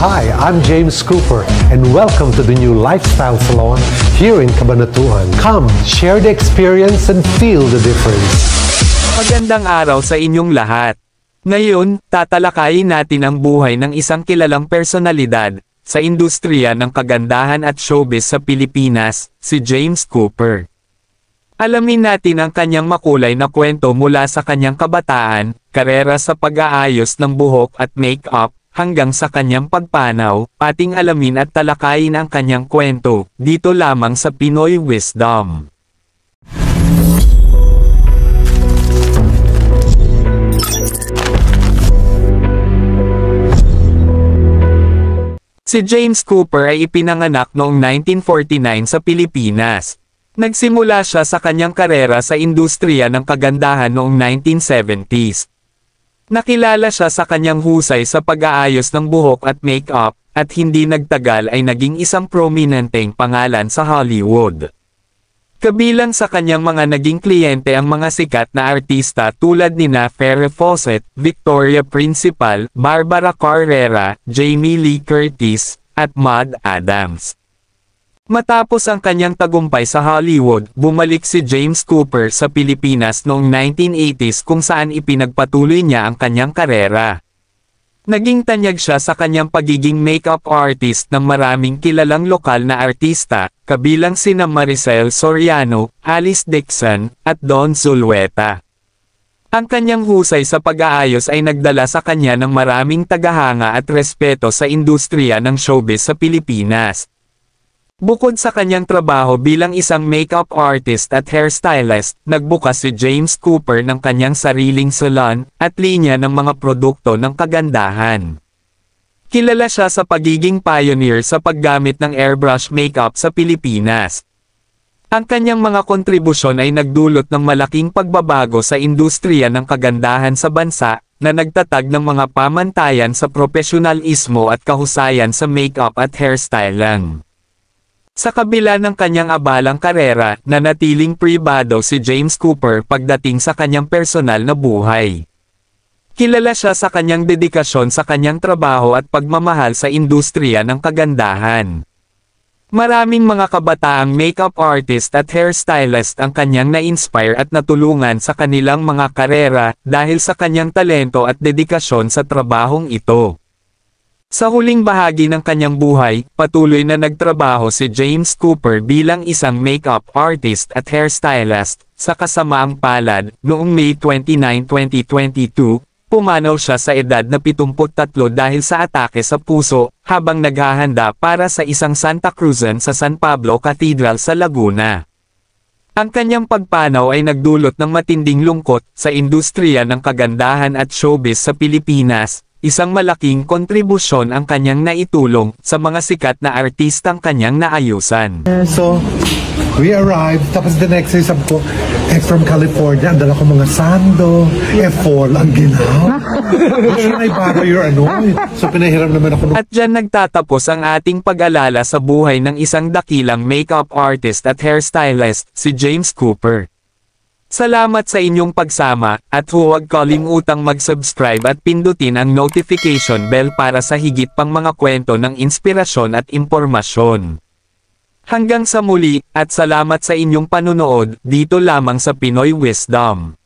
Hi, I'm James Cooper, and welcome to the new Lifestyle Salon here in Cabanatuan. Come, share the experience and feel the difference. Magandang araw sa inyong lahat. Ngayon, tatalakayin natin ang buhay ng isang kilalang personalidad sa industriya ng kagandahan at showbiz sa Pilipinas, si James Cooper. Alamin natin ang kanyang makulay na kwento mula sa kanyang kabataan, karera sa pag-aayos ng buhok at make-up, hanggang sa kanyang pagpanaw. Ating alamin at talakayin ang kanyang kwento, dito lamang sa Pinoy Wisdom. Si James Cooper ay ipinanganak noong 1949 sa Pilipinas. Nagsimula siya sa kanyang karera sa industriya ng kagandahan noong 1970s. Nakilala siya sa kanyang husay sa pag-aayos ng buhok at make-up, at hindi nagtagal ay naging isang prominenteng pangalan sa Hollywood. Kabilang sa kanyang mga naging kliyente ang mga sikat na artista tulad nina Farrah Fawcett, Victoria Principal, Barbara Carrera, Jamie Lee Curtis, at Maude Adams. Matapos ang kanyang tagumpay sa Hollywood, bumalik si James Cooper sa Pilipinas noong 1980s kung saan ipinagpatuloy niya ang kanyang karera. Naging tanyag siya sa kanyang pagiging makeup artist ng maraming kilalang lokal na artista, kabilang sina Maricel Soriano, Alice Dixon, at Don Zulueta. Ang kanyang husay sa pag-aayos ay nagdala sa kanya ng maraming tagahanga at respeto sa industriya ng showbiz sa Pilipinas. Bukod sa kanyang trabaho bilang isang makeup artist at hairstylist, nagbukas si James Cooper ng kanyang sariling salon at linya ng mga produkto ng kagandahan. Kilala siya sa pagiging pioneer sa paggamit ng airbrush makeup sa Pilipinas. Ang kanyang mga kontribusyon ay nagdulot ng malaking pagbabago sa industriya ng kagandahan sa bansa, na nagtatag ng mga pamantayan sa profesionalismo at kahusayan sa makeup at hairstyling. Sa kabila ng kanyang abalang karera, nanatiling pribado si James Cooper pagdating sa kanyang personal na buhay. Kilala siya sa kanyang dedikasyon sa kanyang trabaho at pagmamahal sa industriya ng kagandahan. Maraming mga kabataang makeup artist at hairstylist ang kanyang na-inspire at natulungan sa kanilang mga karera dahil sa kanyang talento at dedikasyon sa trabahong ito. Sa huling bahagi ng kanyang buhay, patuloy na nagtrabaho si James Cooper bilang isang makeup artist at hairstylist. Sa kasamaang palad, noong May 29, 2022, pumanaw siya sa edad na 73 dahil sa atake sa puso, habang naghahanda para sa isang Santa Cruzan sa San Pablo Cathedral sa Laguna. Ang kanyang pagpanaw ay nagdulot ng matinding lungkot sa industriya ng kagandahan at showbiz sa Pilipinas. Isang malaking kontribusyon ang kanyang naitulong sa mga sikat na artistang kanyang naayusan. So, we arrived, tapos the next day sabi ko, from California, ang dala ko mga sando, fall ang ginaw. Should I borrow your So, pinahiram naman ako. At dyan nagtatapos ang ating pag-alala sa buhay ng isang dakilang makeup artist at hairstylist, si James Cooper. Salamat sa inyong pagsama, at huwag kalimutang mag-subscribe at pindutin ang notification bell para sa higit pang mga kwento ng inspirasyon at impormasyon. Hanggang sa muli, at salamat sa inyong panunood, dito lamang sa Pinoy Wisdom.